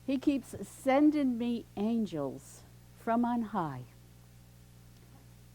He keeps sending me angels from on high.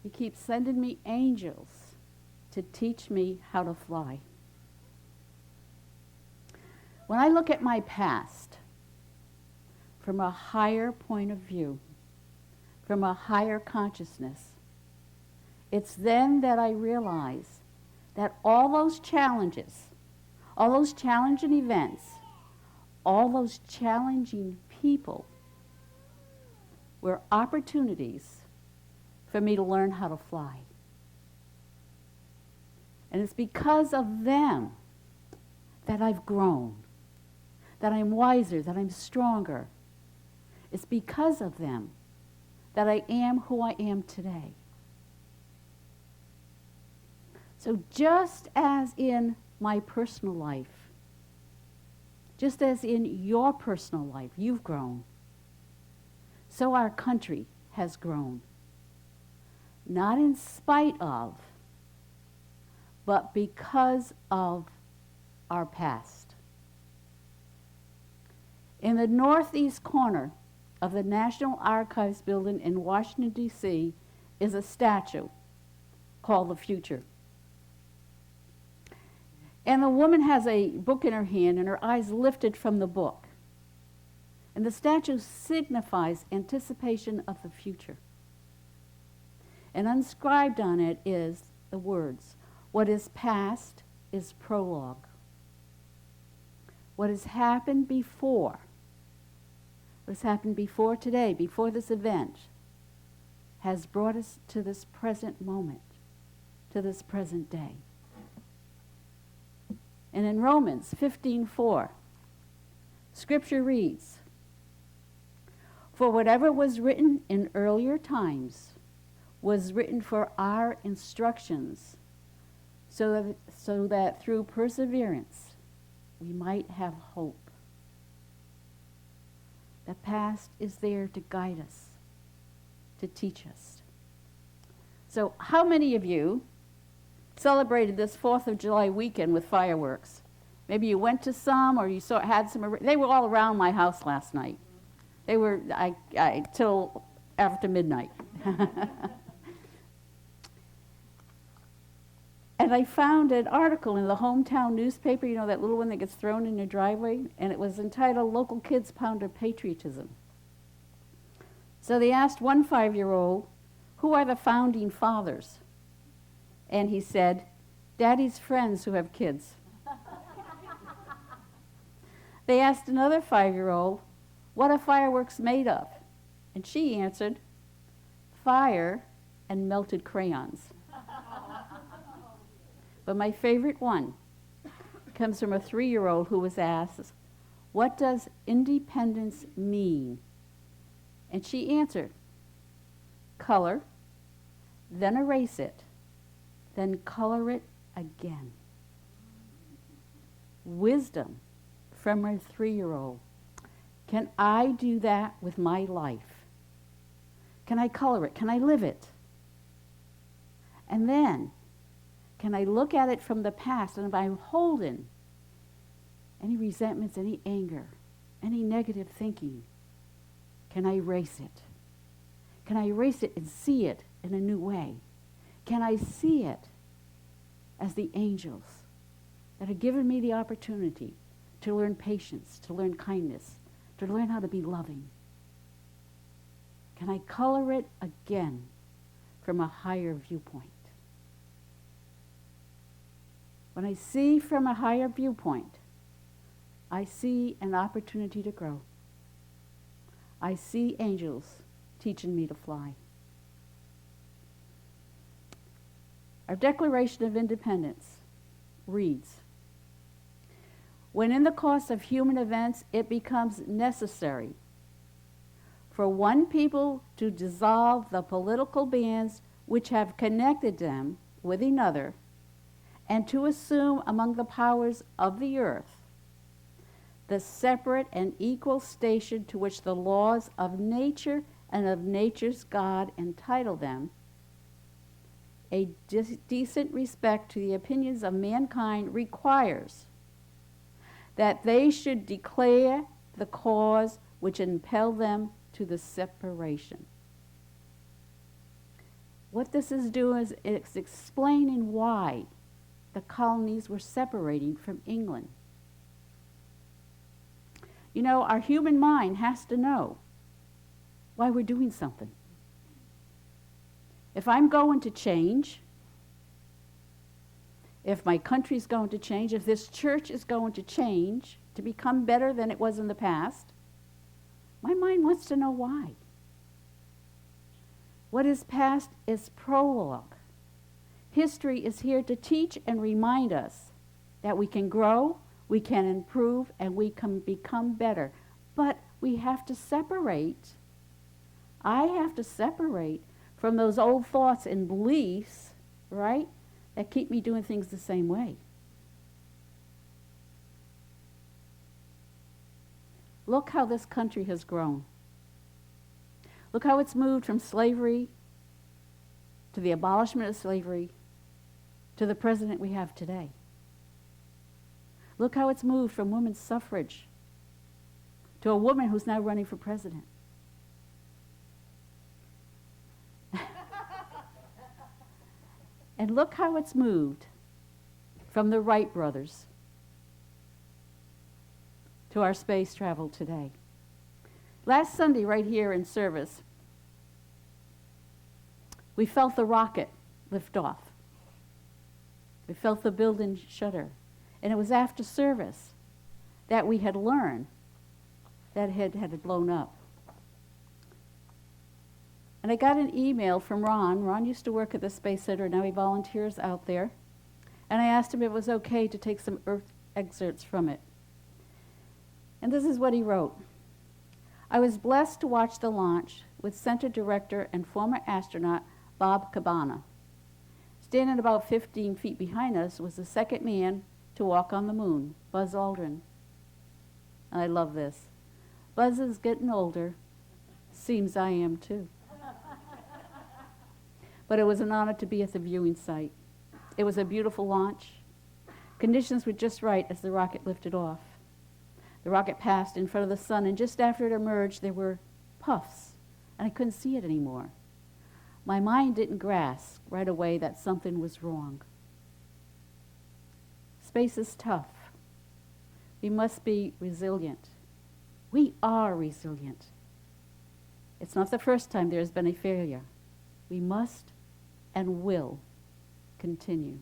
He keeps sending me angels to teach me how to fly. When I look at my past from a higher point of view, from a higher consciousness, it's then that I realize that all those challenges, all those challenging events, all those challenging people were opportunities for me to learn how to fly. And it's because of them that I've grown, that I'm wiser, that I'm stronger. It's because of them that I am who I am today. So just as in my personal life, just as in your personal life, you've grown, so our country has grown. Not in spite of, but because of our past. In the northeast corner of the National Archives building in Washington, D.C., is a statue called The Future. And the woman has a book in her hand and her eyes lifted from the book. And the statue signifies anticipation of the future. And inscribed on it is the words, "What is past is prologue." What has happened before, what has happened before today, before this event, has brought us to this present moment, to this present day. And in Romans 15:4, Scripture reads, "For whatever was written in earlier times was written for our instructions, so that through perseverance we might have hope." The past is there to guide us, to teach us. So how many of you celebrated this 4th of July weekend with fireworks? Maybe you went to some, or you had some. They were all around my house last night. They were till after midnight. And I found an article in the hometown newspaper, you know, that little one that gets thrown in your driveway, and it was entitled, "Local Kids Pound Their Patriotism." So they asked one 5-year-old, "Who are the founding fathers?" And he said, "Daddy's friends who have kids." They asked another 5-year-old, "What are fireworks made of?" And she answered, "Fire and melted crayons." But my favorite one comes from a 3-year-old who was asked, "What does independence mean?" And she answered, "Color, then erase it, then color it again." Wisdom from a 3-year-old. Can I do that with my life? Can I color it? Can I live it? And then, can I look at it from the past, and if I'm holding any resentments, any anger, any negative thinking, can I erase it? Can I erase it and see it in a new way? Can I see it as the angels that have given me the opportunity to learn patience, to learn kindness, to learn how to be loving? Can I color it again from a higher viewpoint? When I see from a higher viewpoint, I see an opportunity to grow. I see angels teaching me to fly. Our Declaration of Independence reads, "When in the course of human events it becomes necessary for one people to dissolve the political bands which have connected them with another, and to assume among the powers of the earth the separate and equal station to which the laws of nature and of nature's God entitle them, a decent respect to the opinions of mankind requires that they should declare the cause which impel them to the separation. What this is doing is it's explaining why the colonies were separating from England. You know, our human mind has to know why we're doing something. If I'm going to change, if my country's going to change, if this church is going to change to become better than it was in the past, my mind wants to know why. What is past is prologue. History is here to teach and remind us that we can grow, we can improve, and we can become better. But we have to separate. I have to separate from those old thoughts and beliefs, right, that keep me doing things the same way. Look how this country has grown. Look how it's moved from slavery to the abolishment of slavery to the president we have today. Look how it's moved from women's suffrage to a woman who's now running for president. And look how it's moved from the Wright brothers to our space travel today. Last Sunday, right here in service, we felt the rocket lift off. We felt the building shudder. And it was after service that we had learned that it had blown up. And I got an email from Ron. Ron used to work at the Space Center, now he volunteers out there. And I asked him if it was okay to take some Earth excerpts from it. And this is what he wrote. I was blessed to watch the launch with Center Director and former astronaut Bob Cabana. Standing about 15 feet behind us was the second man to walk on the moon, Buzz Aldrin. I love this. Buzz is getting older. Seems I am too. But it was an honor to be at the viewing site. It was a beautiful launch. Conditions were just right as the rocket lifted off. The rocket passed in front of the sun, and just after it emerged, there were puffs, and I couldn't see it anymore. My mind didn't grasp right away that something was wrong. Space is tough. We must be resilient. We are resilient. It's not the first time there has been a failure. We must and will continue.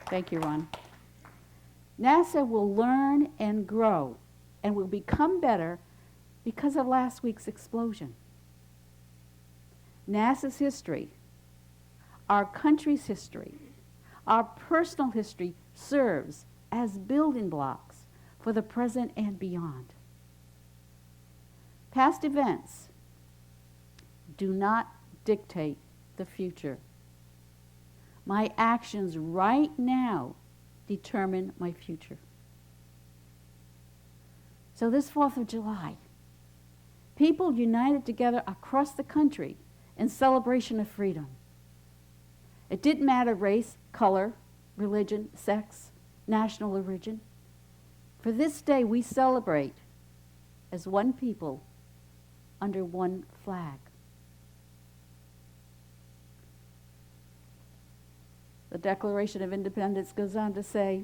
Thank you, Ron. NASA will learn and grow and will become better because of last week's explosion. NASA's history, our country's history, our personal history serves as building blocks for the present and beyond. Past events do not dictate the future. My actions right now determine my future. So this 4th of July, people united together across the country in celebration of freedom. It didn't matter race, color, religion, sex, national origin. For this day we celebrate as one people under one flag. The Declaration of Independence goes on to say,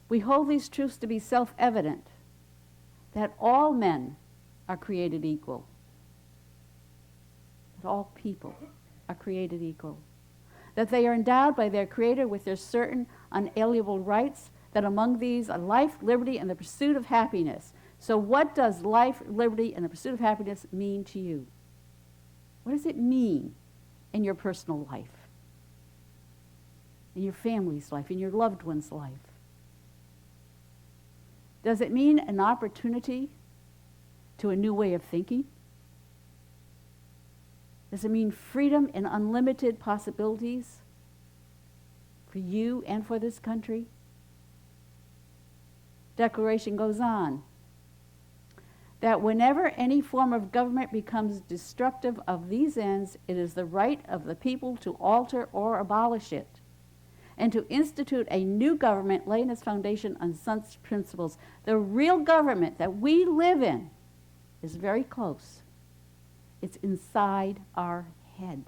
we hold these truths to be self-evident, that all men are created equal, that all people are created equal, that they are endowed by their Creator with their certain unalienable rights, that among these are life, liberty, and the pursuit of happiness. So what does life, liberty, and the pursuit of happiness mean to you? What does it mean in your personal life, in your family's life, in your loved one's life? Does it mean an opportunity to a new way of thinking? Does it mean freedom and unlimited possibilities for you and for this country? Declaration goes on that whenever any form of government becomes destructive of these ends, it is the right of the people to alter or abolish it. and to institute a new government laying its foundation on such principles. The real government that we live in is very close. It's inside our head.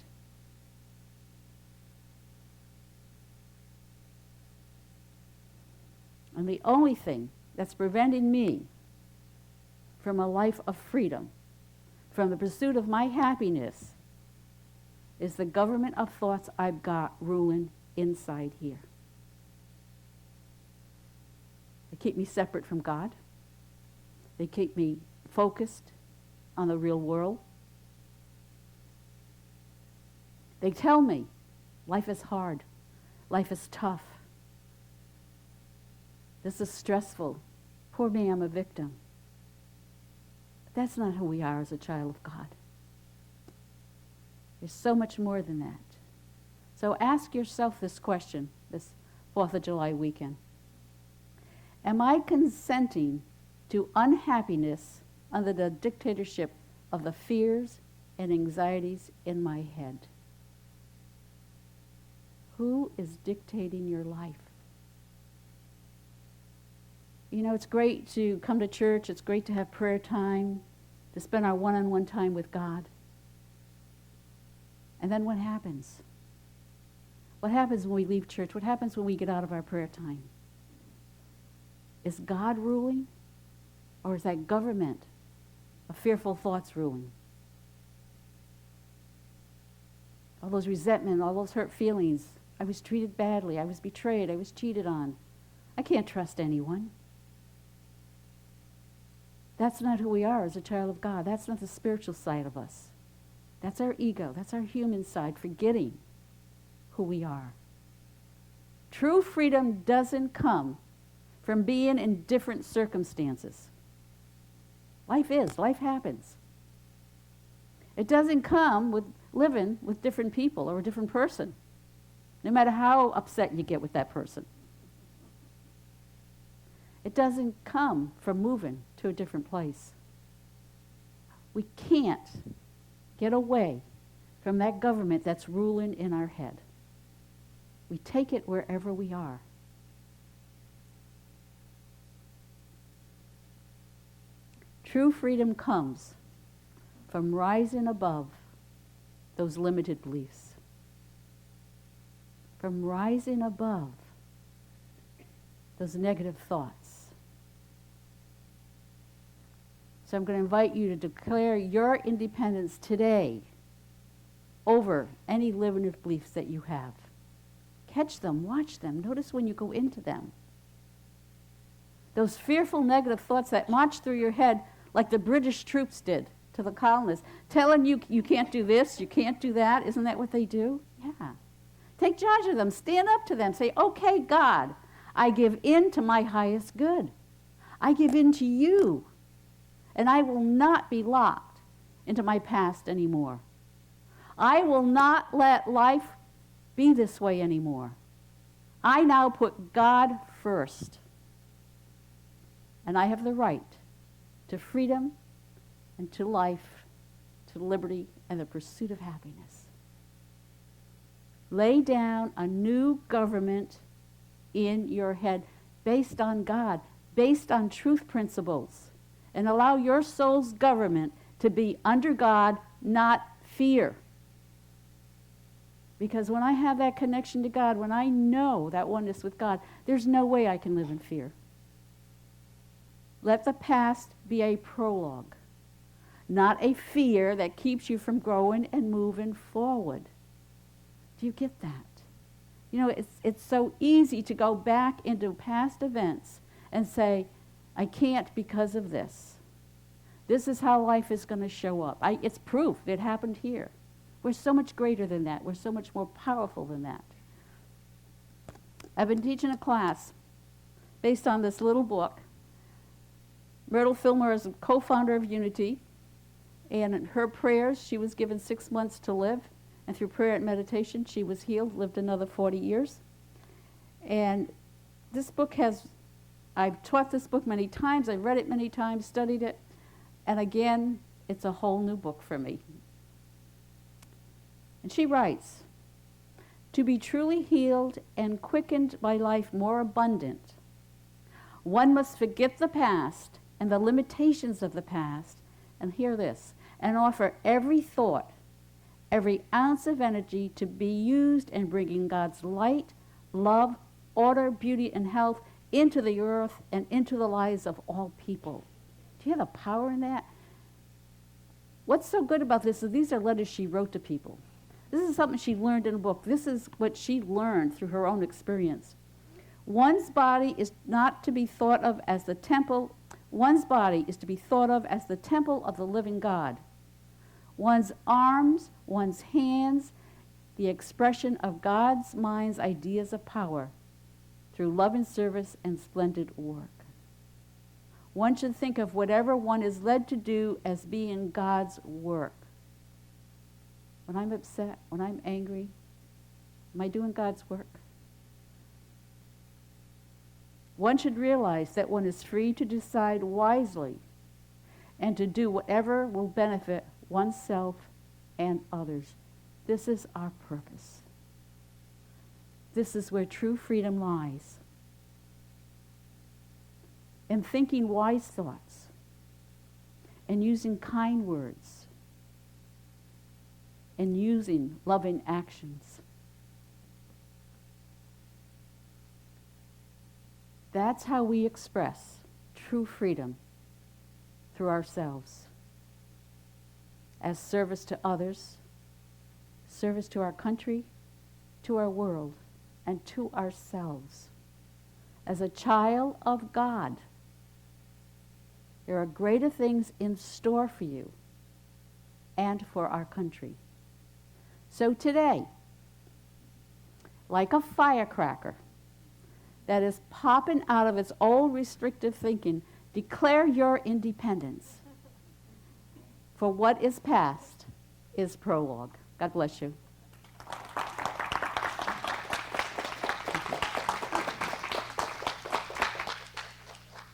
And the only thing that's preventing me from a life of freedom, from the pursuit of my happiness, is the government of thoughts I've got ruling inside here. They keep me separate from God. They keep me focused on the real world. They tell me life is hard, life is tough. This is stressful. Poor me, I'm a victim. But that's not who we are as a child of God. There's so much more than that. So ask yourself this question this 4th of July weekend. Am I consenting to unhappiness under the dictatorship of the fears and anxieties in my head? Who is dictating your life? You know, it's great to come to church. It's great to have prayer time, to spend our one-on-one time with God. And then what happens? What happens when we leave church? What happens when we get out of our prayer time? Is God ruling? Or is that government of fearful thoughts ruling? All those resentment, all those hurt feelings. I was treated badly. I was betrayed. I was cheated on. I can't trust anyone. That's not who we are as a child of God. That's not the spiritual side of us. That's our ego. That's our human side, forgetting who we are. True freedom doesn't come from being in different circumstances. Life happens. It doesn't come with living with different people or a different person, no matter how upset you get with that person. It doesn't come from moving to a different place. We can't get away from that government that's ruling in our head. We take it wherever we are. True freedom comes from rising above those limited beliefs. From rising above those negative thoughts. So I'm going to invite you to declare your independence today over any limited beliefs that you have. Catch them, watch them, notice when you go into them. Those fearful negative thoughts that march through your head like the British troops did to the colonists, telling you you can't do this, you can't do that. Isn't that what they do? Yeah. Take charge of them, stand up to them, say, okay, God, I give in to my highest good. I give in to you, and I will not be locked into my past anymore. I will not let life be this way anymore. I now put God first, and I have the right to freedom and to life, to liberty, and the pursuit of happiness. Lay down a new government in your head based on God, based on truth principles, and allow your soul's government to be under God, not fear. Because when I have that connection to God, when I know that oneness with God, there's no way I can live in fear. Let the past be a prologue, not a fear that keeps you from growing and moving forward. Do you get that? You know, it's so easy to go back into past events and say, I can't because of this. This is how life is going to show up. It's proof. It happened here. We're so much greater than that. We're so much more powerful than that. I've been teaching a class based on this little book. Myrtle Fillmore is a co-founder of Unity, and in her prayers, she was given 6 months to live, and through prayer and meditation, she was healed, lived another 40 years. And this book I've taught this book many times, I've read it many times, studied it, and again, it's a whole new book for me. And she writes, To be truly healed and quickened by life more abundant, one must forget the past and the limitations of the past, and hear this, and offer every thought, every ounce of energy to be used in bringing God's light, love, order, beauty, and health into the earth and into the lives of all people. Do you have the power in that? What's so good about this is these are letters she wrote to people. This is something she learned in a book. This is what she learned through her own experience. One's body is not to be thought of as the temple. One's body is to be thought of as the temple of the living God. One's arms, one's hands, the expression of God's mind's ideas of power through love and service and splendid work. One should think of whatever one is led to do as being God's work. When I'm upset, when I'm angry, am I doing God's work? One should realize that one is free to decide wisely and to do whatever will benefit oneself and others. This is our purpose. This is where true freedom lies. In thinking wise thoughts and using kind words and using loving actions. That's how we express true freedom through ourselves. As service to others, service to our country, to our world, and to ourselves. As a child of God, there are greater things in store for you and for our country. So today, like a firecracker that is popping out of its old restrictive thinking, declare your independence. For what is past is prologue. God bless you.